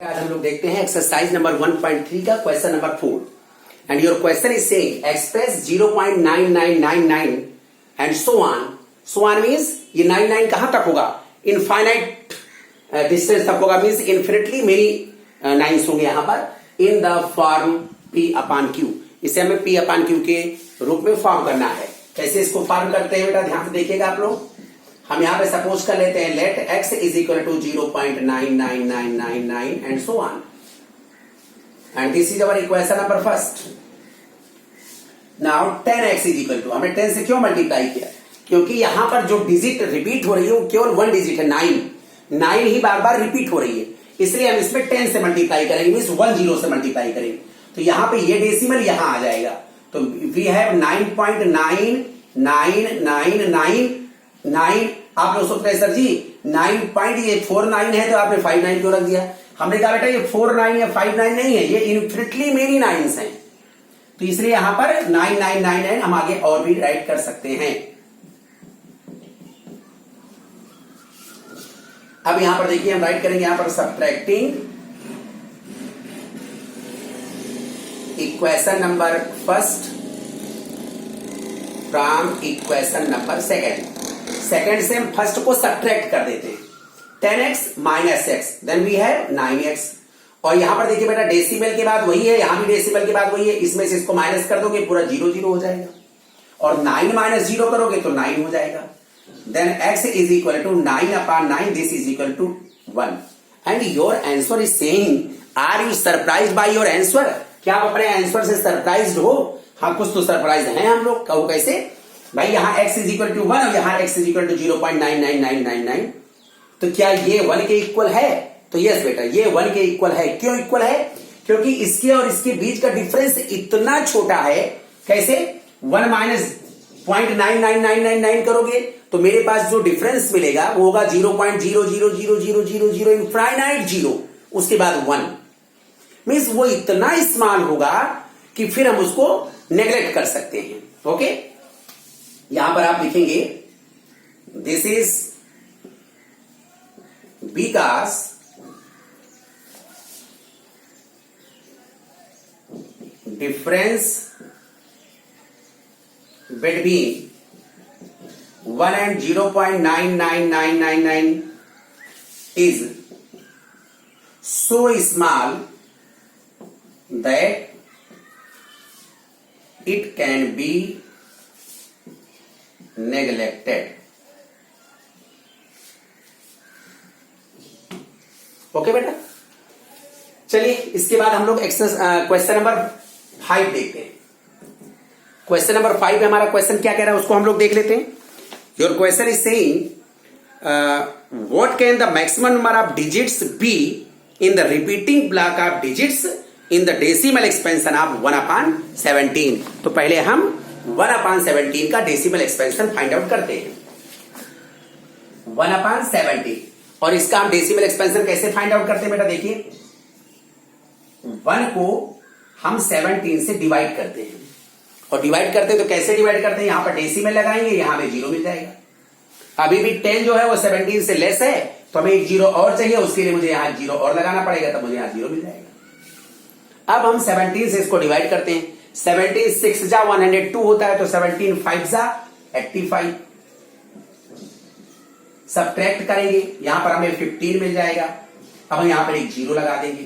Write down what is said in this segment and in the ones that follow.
आज हम लोग देखते हैं एक्सरसाइज नंबर 1.3 का question number 4 and your question is saying express 0.9999 and so on means ये 99 कहां तक होगा? इनफाइनाइट डिस्टेंस तक होगा, मींस इन्फिनिटली मेनी नाइन्स होंगे यहां पर in the form P upon Q। इसे हमें P अपॉन Q के रूप में फॉर्म करना है। कैसे इसको फॉर्म करते हैं बेटा, ध्यान से देखिएगा आप लोग। हम यहां पे सपोज कर लेते हैं let x is equal to 0.99999 and so on and this is our equation number first. Now 10x is equal to, हमने 10 से क्यों मल्टीप्लाई किया? क्योंकि यहां पर जो डिजिट रिपीट हो रही है वो केवल वन डिजिट है, 9 ही बार बार रिपीट हो रही है, इसलिए हम इसमें 10 से मल्टीप्लाई करेंगे, मींस 10 से मल्टीप्लाई करेंगे। तो यहां पे ये डेसिमल यहां आ जाएगा, तो वी हैव 9.9999 आप लोग सोचते हैं सर जी 9.49 है तो आपने 59 क्यों रख दिया? हमने कहा बेटा ये 49 या 59 नहीं है, ये इन्फिनिटली मेनी नाइन्स हैं, तो इसलिए यहां पर 9999 हम आगे और भी राइट कर सकते हैं। अब यहां पर देखिए हम राइट करेंगे यहां पर subtracting equation number first from equation number second से हम फर्स्ट को सब्ट्रैक्ट कर देते हैं। 10x minus x then we have 9x। और यहां पर देखिए बेटा डेसिमल के बाद वही है, यहां भी डेसिमल के बाद वही है, इसमें से इसको माइनस कर दोगे पूरा 0 0 हो जाएगा, और 9 माइनस 0 करोगे तो 9 हो जाएगा। Then x is equal to 9 upon 9, this is equal to 1 and your answer is saying are you surprised by your answer? क्या आप अपने आंसर से सरप्राइज्ड हो? हाँ, कुछ तो सरप्राइज हैं हम लोग। कहो कैसे भाई, यहां x इज इक्वल टू 1 और यहां x इज इक्वल टू 0.99999, तो क्या ये 1 के इक्वल है? तो यस बेटा ये 1 के इक्वल है। क्यों इक्वल है? क्योंकि इसके और इसके बीच का डिफरेंस इतना छोटा है। कैसे? 1 माइनस 0.99999 करोगे तो मेरे पास जो डिफरेंस मिलेगा वो होगा 0.000000 इनफाइनाइट 0, उसके बाद 1, मीन्स वो इतना स्मॉल होगा कि फिर हम उसको नेग्लेक्ट कर सकते हैं। ओके, यहां पर आप लिखेंगे this is because difference between 1 and 0.99999 is so small that it can be neglected. Okay बेटा, चलिए इसके बाद हम लोग क्वेश्चन नंबर 5 देखते हैं। क्वेश्चन नंबर 5 हमारा क्वेश्चन क्या कह रहा है उसको हम लोग देख लेते हैं। Your question is saying what can the maximum number of digits be in the repeating block of digits in the decimal expansion of 1/17। तो पहले हम 1/17 का डेसिमल एक्सपेंशन फाइंड आउट करते हैं। 1/17 और इसका हम डेसिमल एक्सपेंशन कैसे फाइंड आउट करते हैं बेटा? देखिए 1 को हम 17 से डिवाइड करते हैं, और डिवाइड करते हैं तो कैसे डिवाइड करते हैं? यहां पर डेसिमल लगाएंगे, यहां पे 0 मिल जाएगा। अभी भी 10 जो है वो 17 से लेस है, तो हमें एक 0 और चाहिए, उसके लिए मुझे यहां 0 और लगाना पड़ेगा, तब मुझे यहां 0 मिल जाएगा। अब हम 17 से इसको डिवाइड करते हैं। 17 6 जा 102 होता है, तो 17 5 जा 85। सब्ट्रैक्ट करेंगे, यहां पर हमें 15 मिल जाएगा। अब हम यहां पर एक 0 लगा देंगे।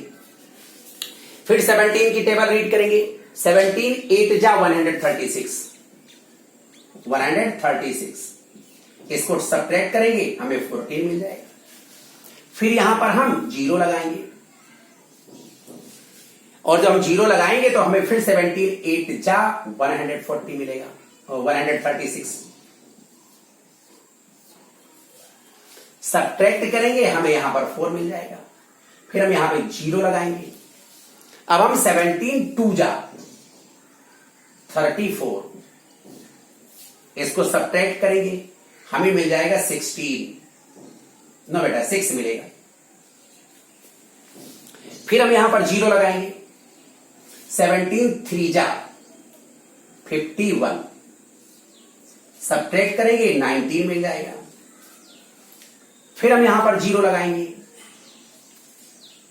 फिर 17 की टेबल रीड करेंगे। 17 8 जा 136, इसको सब्ट्रैक्ट करेंगे, हमें 14 मिल जाएगा। फिर यहां पर हम 0 लगाएंगे, और जब हम 0 लगाएंगे तो हमें फिर 17 8 जा 140 मिलेगा, और 136 सब्ट्रैक्ट करेंगे, हमें यहां पर 4 मिल जाएगा। फिर हम यहां पे 0 लगाएंगे। अब हम 17 2 जा 34, इसको सब्ट्रैक्ट करेंगे, हमें मिल जाएगा 16, नो बेटा 6 मिलेगा। फिर हम यहां पर 0 लगाएंगे। 17 3 जा 51, सब्ट्रैक्ट करेंगे 19 मिल जाएगा। फिर हम यहां पर 0 लगाएंगे,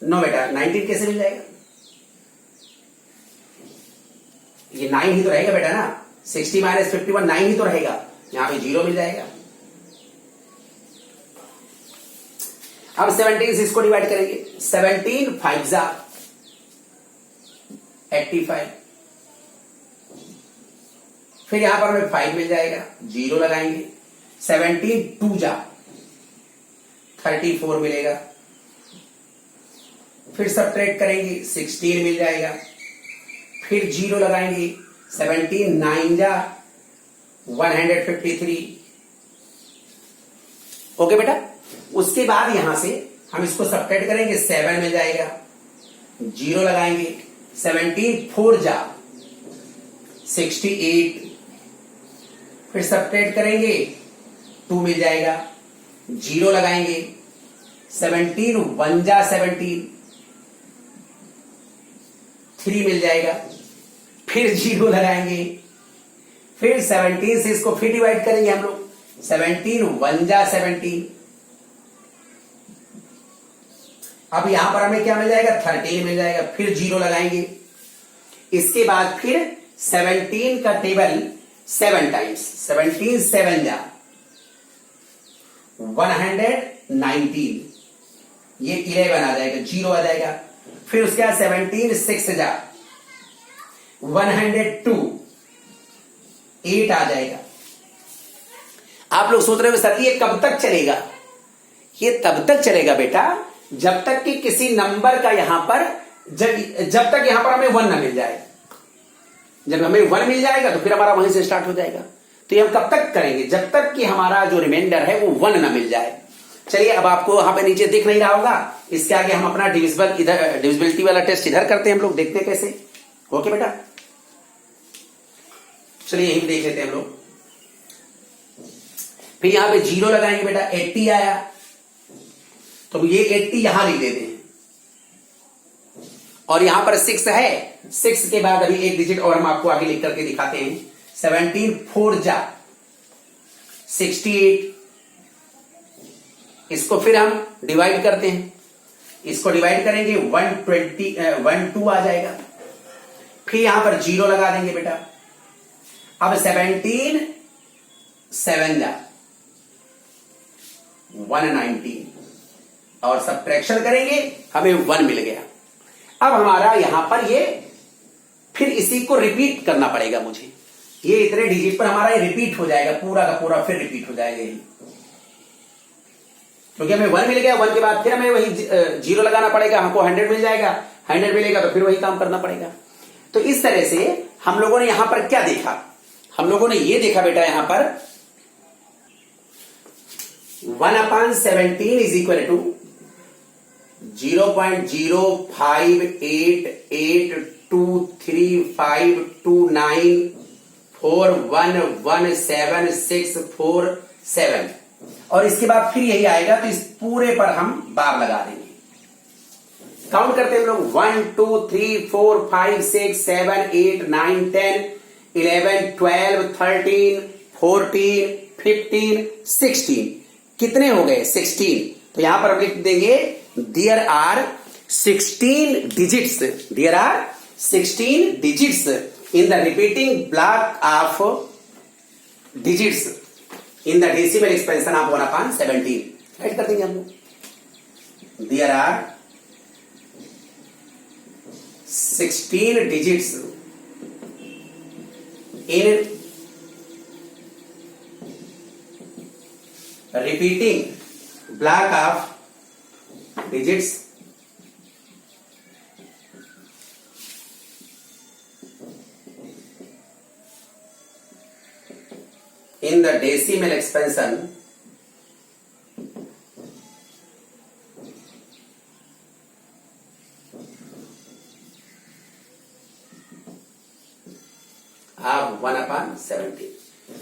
नो बेटा 19 कैसे मिल जाएगा? ये 9 ही तो रहेगा बेटा ना, 60 माइनस 51 9 ही तो रहेगा, यहां पे 0 मिल जाएगा। अब 17 से इसको डिवाइड करेंगे, 17 5 जा 85, फिर यहां पर हमें 5 मिल जाएगा, 0 लगाएंगे। 17 2 जा 34 मिलेगा, फिर सब्ट्रैक्ट करेंगे 16 मिल जाएगा, फिर 0 लगाएंगे। 17 9 जा 153। ओके बेटा, उसके बाद यहां से हम इसको सब्ट्रैक्ट करेंगे, 7 मिल जाएगा, 0 लगाएंगे। 17 4 जा 68, फिर सब्ट्रैक्ट करेंगे 2 मिल जाएगा, 0 लगाएंगे। 17 1 जा 17, 3 मिल जाएगा, फिर 0 लगाएंगे, फिर 17 से इसको फिर डिवाइड करेंगे हम लोग। 17 1 जा 17, अब यहां पर हमें क्या मिल जाएगा, 13 मिल जाएगा, फिर 0 लगाएंगे। इसके बाद फिर 17 का टेबल 7 टाइम्स, 17 7 जा 119, ये 11 आ जाएगा, 0 आ जाएगा। फिर उसके बाद 17 6 जा 102, 8 आ जाएगा। आप लोग सोच रहे हो सर ये कब तक चलेगा? ये तब तक चलेगा बेटा जब तक कि किसी नंबर का यहां पर जब तक यहां पर हमें 1 ना मिल जाए। जब हमें 1 मिल जाएगा तो फिर हमारा वहीं से स्टार्ट हो जाएगा। तो ये हम कब तक करेंगे? जब तक कि हमारा जो रिमाइंडर है वो 1 ना मिल जाए। चलिए, अब आपको वहां पे नीचे दिख नहीं रहा होगा, इसके आगे हम अपना डिविजिबिलिटी वाला टेस्ट इधर करते हैं, हम लोग देखते हैं कैसे। ओके बेटा, चलिए यही देख लेते हैं हम लोग। फिर यहां पे 0 लगाएंगे बेटा, 80 आया तो ये 80 यहां लिख देते हैं, और यहां पर 6 है, 6 के बाद अभी एक डिजिट और हम आपको आगे लिख करके दिखाते हैं। 17 4 जा 68, इसको फिर हम डिवाइड करते हैं, इसको डिवाइड करेंगे 12 आ जाएगा, फिर यहां पर 0 लगा देंगे बेटा। अब 17 7 जा 119, और सब्ट्रैक्शन करेंगे, हमें 1 मिल गया। अब हमारा यहां पर ये फिर इसी को रिपीट करना पड़ेगा मुझे, ये इतने डिजिट पर हमारा ये रिपीट हो जाएगा, पूरा का पूरा फिर रिपीट हो जाएगा ये, क्योंकि हमें 1 मिल गया। 1 के बाद फिर हमें वही 0 लगाना पड़ेगा, हमको 100 मिल जाएगा, 100 मिलेगा तो फिर वही काम करना पड़ेगा। तो इस तरह से हम लोगों ने यहां पर क्या देखा? हम लोगों ने ये देखा बेटा यहां पर 1/17 इज इक्वल टू 0.058823529411764 और इसके बाद फिर यही आएगा, तो इस पूरे पर हम बार लगा देंगे। काउंट करते हैं हम लोग, 1 2 3 4 5 6 7 8 9 10 11 12 13 14 15 16, कितने हो गए? 16। तो यहां पर हम लिख देंगे there are 16 digits, there are 16 digits in the repeating block of digits in the decimal expansion of 1/17। Write कर देंगे हम लोग, there are 16 digits in repeating block of digits in the decimal expansion of 1/17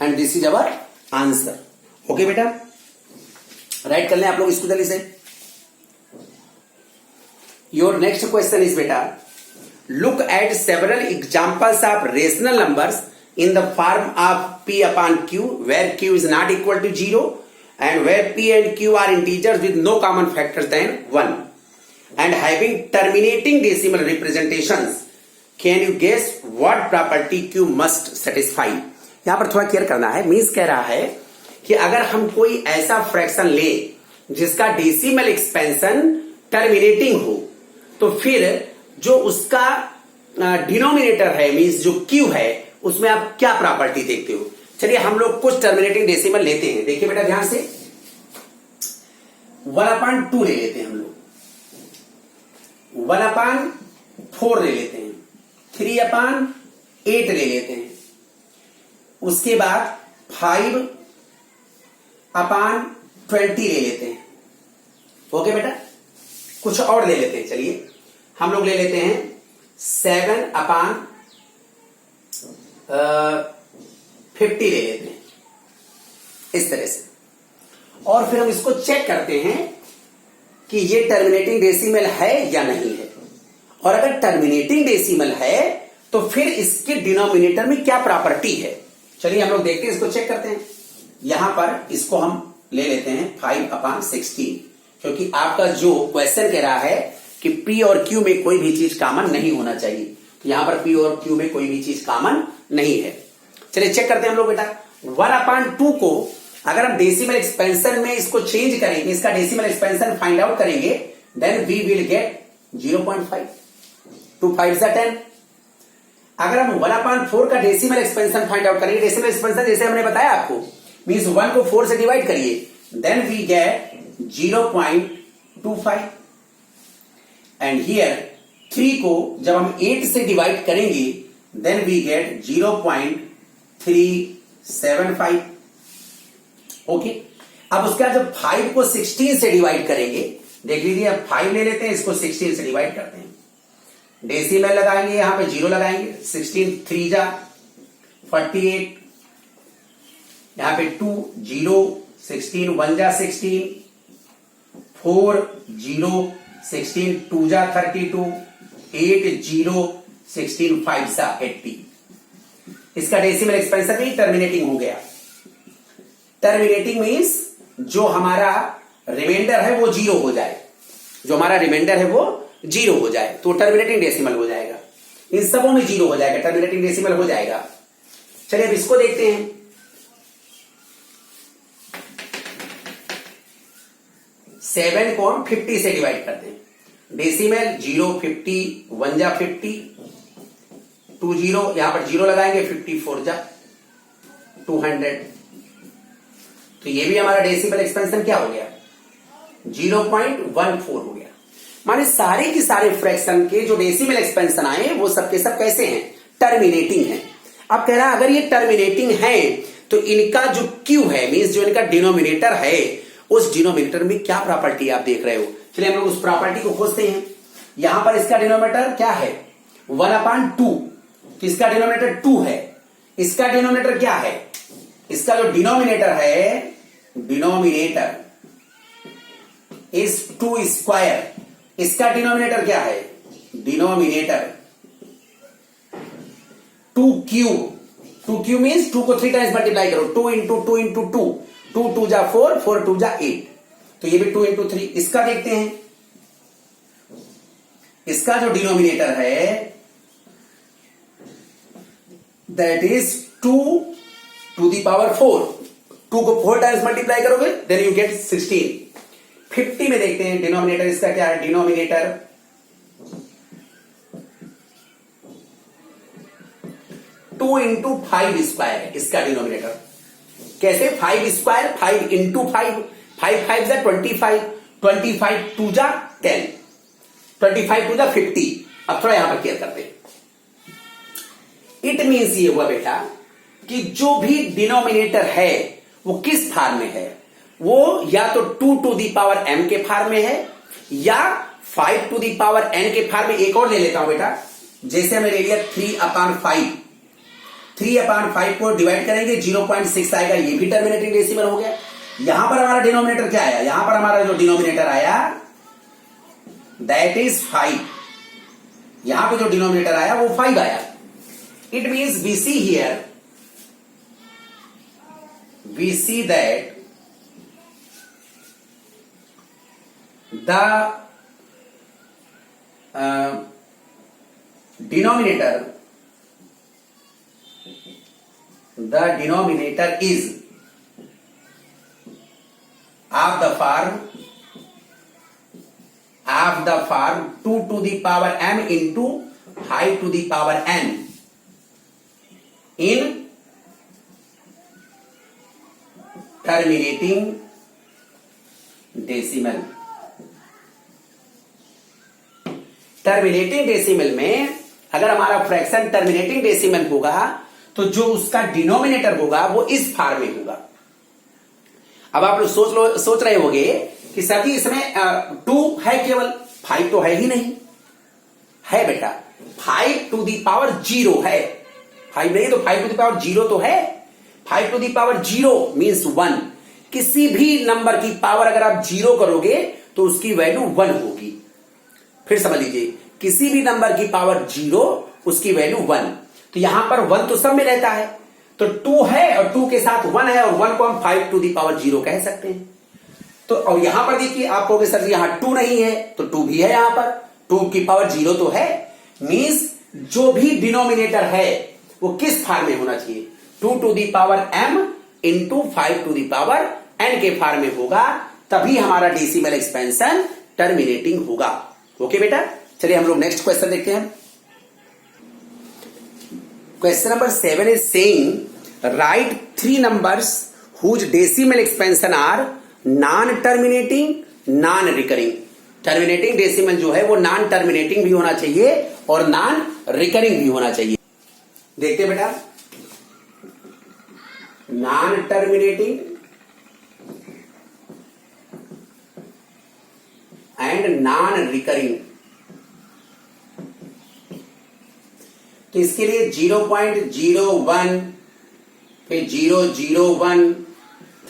and this is our answer. Okay बेटा, write कर लें आप लोग इसको जल्दी से। योर नेक्स्ट क्वेश्चन इज बेटा, look at several examples of rational numbers in the form of p upon q where q is not equal to 0 and where p and q are integers with no common factors than 1 and having terminating decimal representations, can you guess what property q must satisfy? यहां पर थोड़ा clear करना है। Means कह रहा है कि अगर हम कोई ऐसा फ्रैक्शन ले जिसका डेसिमल एक्सपेंशन टर्मिनेटिंग हो, तो फिर जो उसका डिनोमिनेटर है, मीन्स जो q है, उसमें आप क्या प्रॉपर्टी देखते हो? चलिए हम लोग कुछ टर्मिनेटिंग डेसिमल लेते हैं। देखिए बेटा ध्यान से, 1/2 ले लेते हैं हम लोग, 1/4 ले लेते हैं, 3/8 ले लेते हैं, उसके बाद 5/20 ले लेते हैं। ओके बेटा, कुछ और ले लेते हैं। चलिए हम लोग ले लेते हैं 7/50 ले लेते हैं, इस तरह से। और फिर हम इसको चेक करते हैं कि ये टर्मिनेटिंग डेसिमल है या नहीं है। और अगर टर्मिनेटिंग डेसिमल है तो फिर इसके डिनोमिनेटर में क्या प्रॉपर्टी है? चलिए हम लोग देखते हैं, इसको चेक करते हैं। यहां पर इसको हम ले लेते हैं 5/16, क्योंकि आपका जो क्वेश्चन कह रहा है कि P और Q में कोई भी चीज कॉमन नहीं होना चाहिए, तो यहां पर P और Q में कोई भी चीज कॉमन नहीं है। चलिए चेक करते हैं हम लोग बेटा। 1/2 को अगर हम डेसिमल एक्सपेंशन में इसको चेंज करेंगे, इसका डेसिमल एक्सपेंशन फाइंड आउट करेंगे, देन वी विल गेट 0.5, 2 5 10। अगर हम 1/4 का डेसिमल एक्सपेंशन फाइंड आउट करेंगे, डेसिमल एक्सपेंशन जैसे हमने बताया आपको, मींस 1 को 4 से डिवाइड करिए, then we get 0.25। And here 3 को जब हम 8 से डिवाइड करेंगे, देन वी गेट 0.375। ओके, अब उसके बाद जब 5 को 16 से डिवाइड करेंगे, देख लीजिए, अब 5 ले लेते हैं, इसको 16 से डिवाइड करते हैं, डेसिमल लगाएंगे, यहां पे 0 लगाएंगे, 16 3 जा 48, यहां पे 2 0, 16 1 जा 16, 4 0, 16 2 जा 32, 8 0, 16 5 जा 80। इसका डेसिमल एक्सपेंशन भी टर्मिनेटिंग हो गया। टर्मिनेटिंग मीन्स जो हमारा रिमाइंडर है वो 0 हो जाए, जो हमारा रिमाइंडर है वो 0 हो जाए, तो टर्मिनेटिंग डेसिमल हो जाएगा। इन सबों में 0 हो जाएगा, टर्मिनेटिंग डेसिमल हो जाएगा। चलिए अब इसको देखते हैं। 7 को हम 50 से डिवाइड करते हैं, डेसिमल 0 50, 1 जा 50, 2 0, यहां पर 0 लगाएंगे, 54 जा 200। तो ये भी हमारा डेसिमल एक्सपेंशन क्या हो गया? 0.14 हो गया। माने सारे की सारे फ्रैक्शन के जो डेसिमल एक्सपेंशन आए वो सबके सब कैसे हैं? टर्मिनेटिंग है। अब कह रहा है अगर ये टर्मिनेटिंग है तो इनका जो Q है, मींस जो इनका डिनोमिनेटर है, उस डिनोमिनेटर में क्या प्रॉपर्टी आप देख रहे हो? चलिए हम लोग उस प्रॉपर्टी को खोजते हैं। यहां पर इसका डिनोमिनेटर क्या है? 1/2। इसका डिनोमिनेटर 2 है। इसका डिनोमिनेटर क्या है? इसका जो डिनोमिनेटर है, डिनोमिनेटर इज 2 स्क्वायर। इसका डिनोमिनेटर क्या है? Denominator 2Q। 2Q मीन्स 2 को 3 टाइम्स मल्टीप्लाई करो, 2 इंटू 2 इंटू 2, 2 2 जा 4, 4 2 जा 8, तो ये भी 2 इंटू 3। इसका देखते हैं, इसका जो डिनोमिनेटर है that is 2 to the power 4। 2 को 4 टाइम्स मल्टीप्लाई करोगे देन यू गेट 16। 50 में देखते हैं डिनोमिनेटर इसका क्या है? डिनोमिनेटर 2 इंटू 5 स्क्वायर है इसका डिनोमिनेटर। कैसे? 5 स्क्वायर, 5 इंटू 5, 5 5 जा 25, 25 2 जा 10, 25 2 जा 50। अब थोड़ा यहां पर क्लियर करते हैं। इट मीन्स ये हुआ बेटा कि जो भी डिनोमिनेटर है वो किस फार्म में है? वो या तो 2 टू दी पावर m के फार्म में है या 5 टू दी पावर n के फार्म में। एक और ले लेता हूं बेटा, जैसे हमने ले लिया 3/5। 3/5 को डिवाइड करेंगे 0.6 आएगा, ये भी टर्मिनेटिंग डेसिमल हो गया। यहां पर हमारा डिनोमिनेटर क्या आया? यहां पर हमारा जो डिनोमिनेटर आया दैट इज 5। यहां पे जो डिनोमिनेटर आया वो 5 आया। It means we see here, we see that the denominator is of the form 2 to the power m into 5 to the power n in terminating decimal. Terminating decimal में अगर हमारा fraction terminating decimal होगा तो जो उसका denominator होगा वो इस फॉर्म में होगा। अब आप लोग सोच रहे होंगे कि सर जी इसमें 2 है केवल, 5 तो है ही नहीं। है बेटा, 5 टू दी पावर 0 है। 5 नहीं तो 5 टू दी पावर 0 तो है। 5 टू दी पावर 0 मीन्स 1। किसी भी नंबर की पावर अगर आप 0 करोगे तो उसकी वैल्यू 1 होगी। फिर समझ लीजिए, किसी भी नंबर की पावर 0 उसकी वैल्यू 1। तो यहां पर 1 तो सब में रहता है, तो 2 है और 2 के साथ 1 है और 1 को हम 5 टू दी पावर 0 कह सकते हैं। तो और यहां पर देखिए, आप कहोगे सर जी यहां 2 नहीं है, तो 2 भी है। यहां पर 2 की पावर 0 तो है। मींस जो भी डिनोमिनेटर है वो किस फॉर्म में होना चाहिए? 2 to the power m into 5 to the power n के फॉर्म में होगा, तभी हमारा डेसिमल एक्सपेंशन टर्मिनेटिंग होगा। ओके बेटा, चलिए हम लोग नेक्स्ट क्वेश्चन देखते हैं। Question number 7 is saying write 3 numbers whose decimal expansion are non terminating non recurring. Terminating decimal जो है वो नॉन टर्मिनेटिंग भी होना चाहिए और नॉन रिकरिंग भी होना चाहिए। देखते हैं बेटा, non terminating and non recurring. तो इसके लिए 0.01, फिर 001,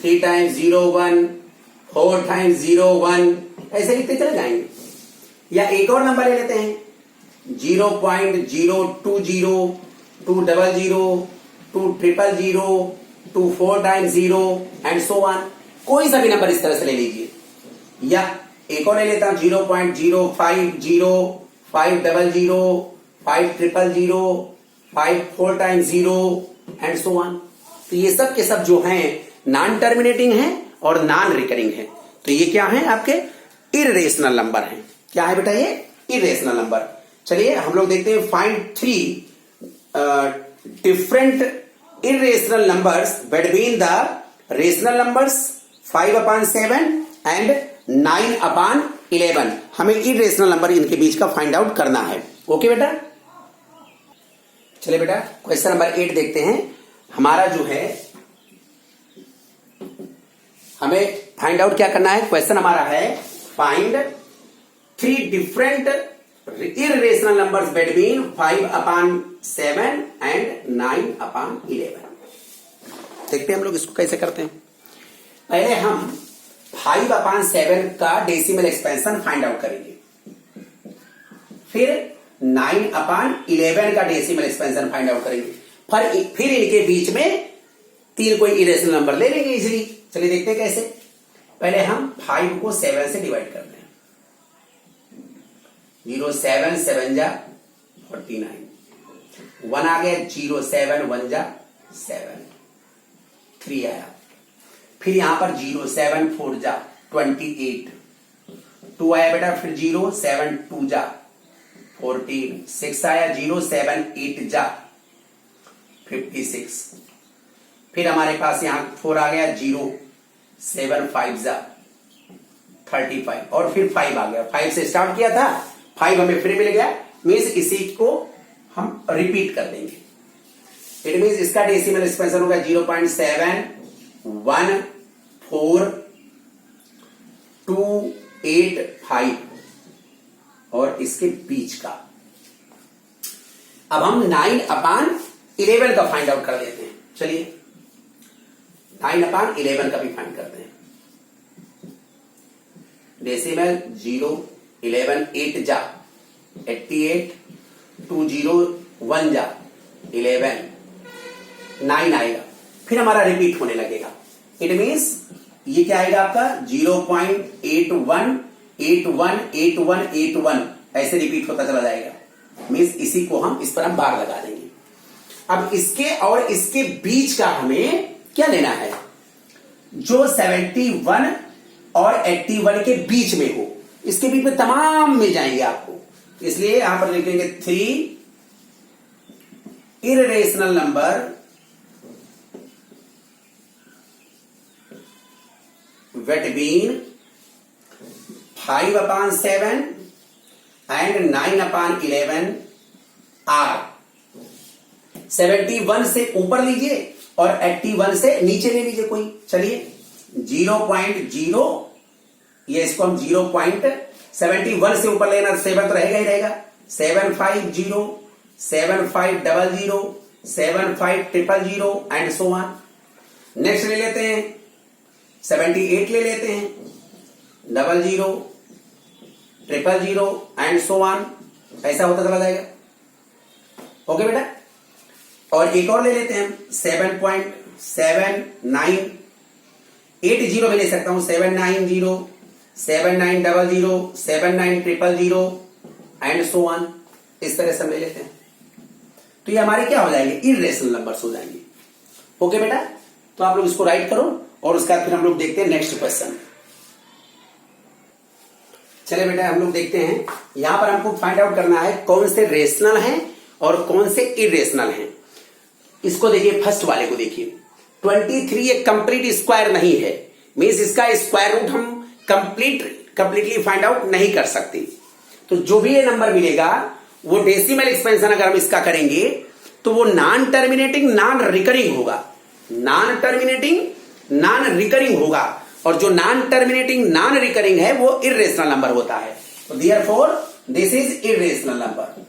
3 टाइम्स 01, 4 टाइम्स 01, ऐसे लिखते चले जाएंगे। या एक और नंबर ले लेते हैं, 0.020, 200, 200, 4 टाइम्स 0 एंड सो ऑन। कोई सा भी नंबर इस तरह से ले लीजिए। या एक और ले लेता हूं, 0.050, 500, 500, 5 4 टाइम्स 0 एंड सो ऑन। तो ये सब के सब जो हैं नॉन टर्मिनेटिंग हैं और नॉन रिकरिंग हैं। तो ये क्या है? आपके इररेशनल नंबर हैं। क्या है बेटा? ये इररेशनल नंबर। चलिए हम लोग देखते हैं, find 3 different irrational numbers between the rational numbers 5/7 and 9/11। हमें irrational नंबर इनके बीच का फाइंड आउट करना है। ओके बेटा, चलिए बेटा क्वेश्चन नंबर 8 देखते हैं। हमारा जो है, हमें फाइंड आउट क्या करना है? क्वेश्चन हमारा है find 3 different irrational numbers between 5/7 and 9/11। देखते हैं हम लोग इसको कैसे करते हैं। पहले हम 5/7 का डेसिमल एक्सपेंशन फाइंड आउट करेंगे, फिर 9/11 का डेसिमल एक्सपेंशन फाइंड आउट करेंगे, फिर इनके बीच में 3 कोई इरेशनल नंबर ले लेंगे इजीली। चलिए देखते हैं कैसे। पहले हम 5 को 7 से डिवाइड करते हैं। 0 7 7 जा 49, 1 आ गया, 0 7 1 जा 7, 3 आया। फिर यहां पर 0 7 4 जा 28, 2 आया बेटा। फिर 0 7 2 जा 14, 6 आया। 0 7 8 जा 56। फिर हमारे पास यहां 4 आ गया। 0 7 5 जा 35 और फिर 5 आ गया। 5 से स्टार्ट किया था, 5 हमें फिर मिल गया। मीन्स इसी को हम रिपीट कर देंगे। इट मीन्स इसका डेसिमल एक्सपेंशन होगा 0.71428 और इसके बीच का। अब हम 9/11 का फाइंड आउट कर लेते हैं। चलिए 9/11 का भी फाइंड करते हैं। डेसिमल 0 11 8 जा 88, 2 0 1 जा 11, 9 आएगा। फिर हमारा रिपीट होने लगेगा। इट मीन्स ये क्या आएगा आपका 0.81818181 ऐसे रिपीट होता चला जाएगा। मीन्स इसी को हम इस पर हम बार लगा देंगे। अब इसके और इसके बीच का हमें क्या लेना है, जो 71 और 81 के बीच में हो, इसके बीच में तमाम मिल जाएंगे आपको। इसलिए यहां पर लिखेंगे 3 irrational number between 5/7 and 9/11 are 71 से ऊपर लीजिए और 81 से नीचे ले लीजिए कोई। चलिए 0.0, ये इसको हम 0.71 से ऊपर लेना, 7 तो रहेगा ही रहेगा। 750, 7500, 7500 एंड सो ऑन। नेक्स्ट ले लेते हैं 78 ले लेते हैं, 00, 000 एंड सो ऑन, ऐसा होता चला जाएगा। ओके बेटा, और एक और ले लेते हैं 7.79, 80 भी ले सकता हूं, 790, 7900, 79000 एंड सो ऑन, इस तरह से हम ले लेते हैं। तो ये हमारे क्या हो जाएंगे, इर्रेशनल नंबर्स हो जाएंगे। ओके बेटा, तो आप लोग इसको राइट करो और उसके बाद फिर हम लोग देखते हैं नेक्स्ट क्वेश्चन। चलिए बेटा हम लोग देखते हैं, यहां पर हमको फाइंड आउट करना है कौन से रेशनल हैं और कौन से इरेशनल हैं। इसको देखिए, फर्स्ट वाले को देखिए, 23 एक कंप्लीट स्क्वायर नहीं है, मीन्स इसका स्क्वायर रूट हम कंप्लीटली फाइंड आउट नहीं कर सकते। तो जो भी ये नंबर मिलेगा वो डेसिमल एक्सपेंशन अगर हम इसका करेंगे तो वो नॉन टर्मिनेटिंग नॉन रिकरिंग होगा, नॉन टर्मिनेटिंग नॉन रिकरिंग होगा, और जो नॉन टर्मिनेटिंग नॉन रिकरिंग है वो इर्रेशनल नंबर होता है। तो therefore this is irrational number,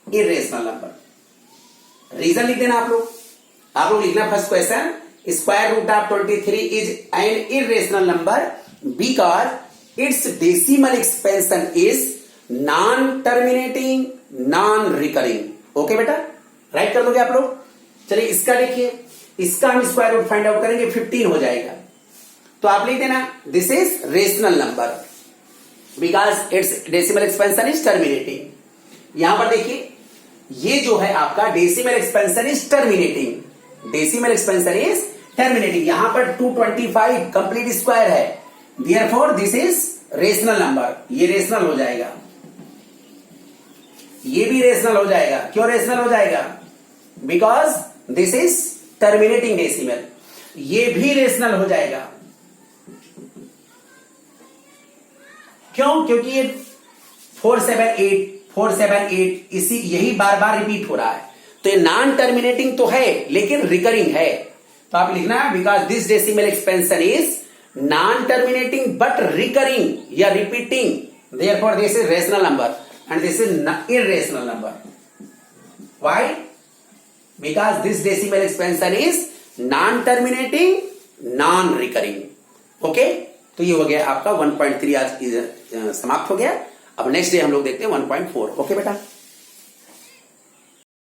irrational number. Reason लिख देना आप लोग लिखना first question, square root of 23 is an irrational number because its decimal expansion is non terminating non recurring. Okay बेटा, राइट कर दोगे आप लोग। चलिए इसका देखिए, इसका हम स्क्वायर रूट फाइंड आउट करेंगे, 15 हो जाएगा। तो आप लिख देना this is rational number because its decimal expansion is terminating. यहां पर देखिए, ये जो है आपका decimal expansion is terminating, decimal expansion is terminating. यहां पर 225 कंप्लीट स्क्वायर है, therefore this is rational number, ये रेशनल हो जाएगा, ये भी रेशनल हो जाएगा। क्यों रेशनल हो जाएगा, because this is terminating decimal, ये भी रेशनल हो जाएगा। क्यों, क्योंकि ये 478 इसी यही बार बार रिपीट हो रहा है, तो ये नॉन टर्मिनेटिंग तो है लेकिन रिकरिंग है। तो आप लिखना because this decimal expansion is non terminating but recurring या repeating, therefore this is rational number and this is irrational number. Why? Because this decimal expansion is non-terminating, non-recurring. Okay? तो ये हो गया आपका 1.3 आज समाप्त हो गया। अब नेक्स्ट डे हम लोग देखते हैं 1.4। ओके बेटा।